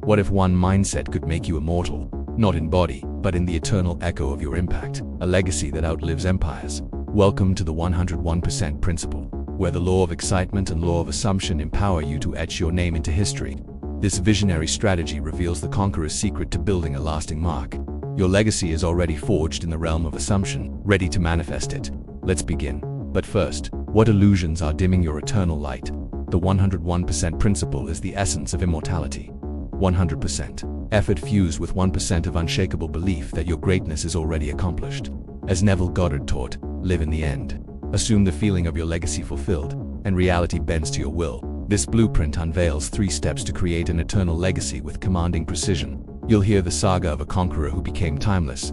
What if one mindset could make you immortal? Not in body, but in the eternal echo of your impact. A legacy that outlives empires. Welcome to the 101% principle, where the law of excitement and law of assumption empower you to etch your name into history. This visionary strategy reveals the Conqueror's secret to building a lasting mark. Your legacy is already forged in the realm of assumption, ready to manifest it. Let's begin. But first, what illusions are dimming your eternal light? The 101% principle is the essence of immortality. 100%. Effort fused with 1% of unshakable belief that your greatness is already accomplished. As Neville Goddard taught, live in the end. Assume the feeling of your legacy fulfilled, and reality bends to your will. This blueprint unveils 3 steps to create an eternal legacy with commanding precision. You'll hear the saga of a conqueror who became timeless,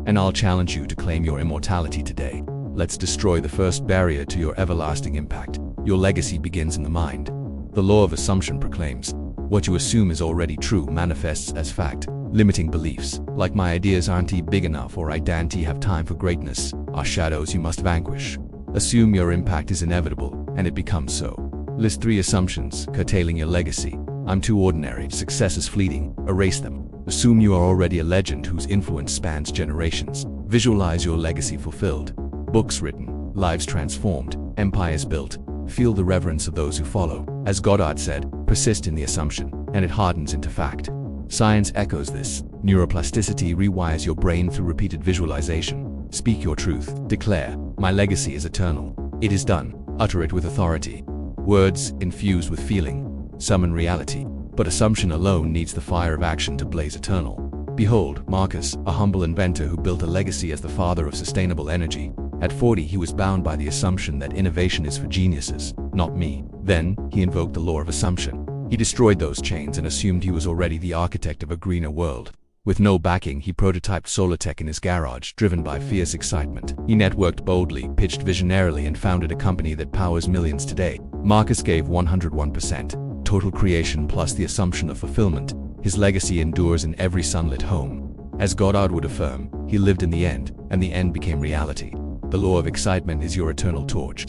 and I'll challenge you to claim your immortality today. Let's destroy the first barrier to your everlasting impact. Your legacy begins in the mind. The law of assumption proclaims, what you assume is already true manifests as fact. Limiting beliefs, like my ideas aren't big enough or I don't have time for greatness, are shadows you must vanquish. Assume your impact is inevitable, and it becomes so. List 3 assumptions curtailing your legacy. I'm too ordinary, success is fleeting, erase them. Assume you are already a legend whose influence spans generations. Visualize your legacy fulfilled. Books written, lives transformed, empires built. Feel the reverence of those who follow. As Goddard said, persist in the assumption, and it hardens into fact. Science echoes this. Neuroplasticity rewires your brain through repeated visualization. Speak your truth. Declare, my legacy is eternal. It is done. Utter it with authority. Words, infused with feeling, summon reality. But assumption alone needs the fire of action to blaze eternal. Behold, Marcus, a humble inventor who built a legacy as the father of sustainable energy. At 40, he was bound by the assumption that innovation is for geniuses, not me. Then, he invoked the law of assumption. He destroyed those chains and assumed he was already the architect of a greener world. With no backing, he prototyped solar tech in his garage, driven by fierce excitement. He networked boldly, pitched visionarily, and founded a company that powers millions today. Marcus gave 101%, total creation plus the assumption of fulfillment. His legacy endures in every sunlit home. As Goddard would affirm, he lived in the end, and the end became reality. The law of excitement is your eternal torch.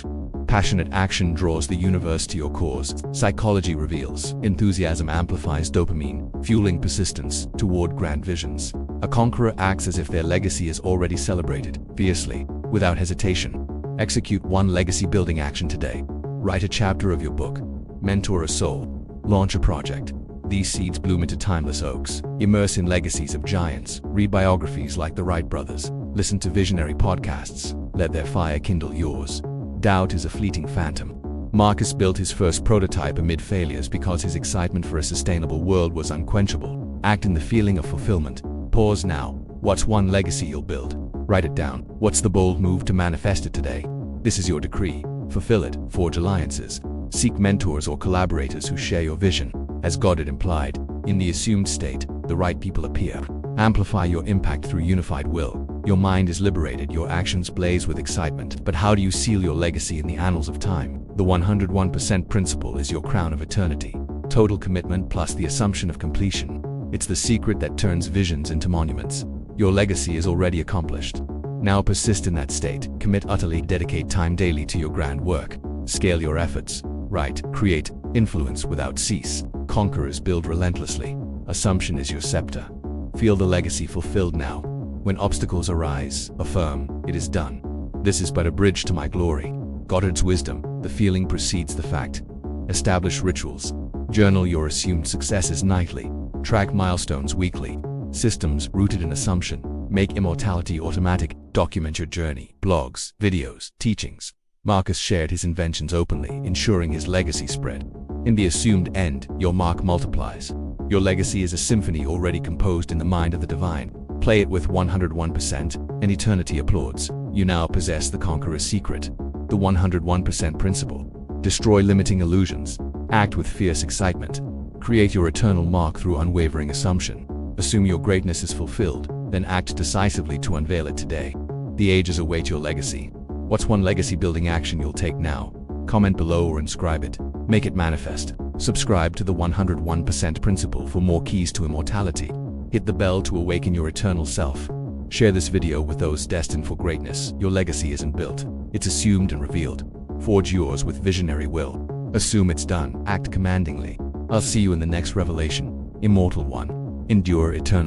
Passionate action draws the universe to your cause. Psychology reveals, enthusiasm amplifies dopamine, fueling persistence toward grand visions. A conqueror acts as if their legacy is already celebrated, fiercely, without hesitation. Execute one legacy-building action today. Write a chapter of your book. Mentor a soul. Launch a project. These seeds bloom into timeless oaks. Immerse in legacies of giants. Read biographies like the Wright brothers. Listen to visionary podcasts. Let their fire kindle yours. Doubt is a fleeting phantom. Marcus built his first prototype amid failures because his excitement for a sustainable world was unquenchable. Act in the feeling of fulfillment. Pause now. What's one legacy you'll build? Write it down. What's the bold move to manifest it today? This is your decree. Fulfill it. Forge alliances. Seek mentors or collaborators who share your vision. As Goddard implied, in the assumed state, the right people appear. Amplify your impact through unified will. Your mind is liberated, your actions blaze with excitement. But how do you seal your legacy in the annals of time? The 101% principle is your crown of eternity. Total commitment plus the assumption of completion. It's the secret that turns visions into monuments. Your legacy is already accomplished. Now persist in that state. Commit utterly, dedicate time daily to your grand work. Scale your efforts. Write, create, influence without cease. Conquerors build relentlessly. Assumption is your scepter. Feel the legacy fulfilled now. When obstacles arise, affirm, it is done. This is but a bridge to my glory. Goddard's wisdom, the feeling precedes the fact. Establish rituals. Journal your assumed successes nightly. Track milestones weekly. Systems rooted in assumption. Make immortality automatic. Document your journey. Blogs, videos, teachings. Marcus shared his inventions openly, ensuring his legacy spread. In the assumed end, your mark multiplies. Your legacy is a symphony already composed in the mind of the divine. Play it with 101%, and eternity applauds. You now possess the Conqueror's secret. The 101% principle. Destroy limiting illusions. Act with fierce excitement. Create your eternal mark through unwavering assumption. Assume your greatness is fulfilled, then act decisively to unveil it today. The ages await your legacy. What's one legacy-building action you'll take now? Comment below or inscribe it. Make it manifest. Subscribe to the 101% principle for more keys to immortality. Hit the bell to awaken your eternal self. Share this video with those destined for greatness. Your legacy isn't built. It's assumed and revealed. Forge yours with visionary will. Assume it's done. Act commandingly. I'll see you in the next revelation. Immortal 1. Endure eternally.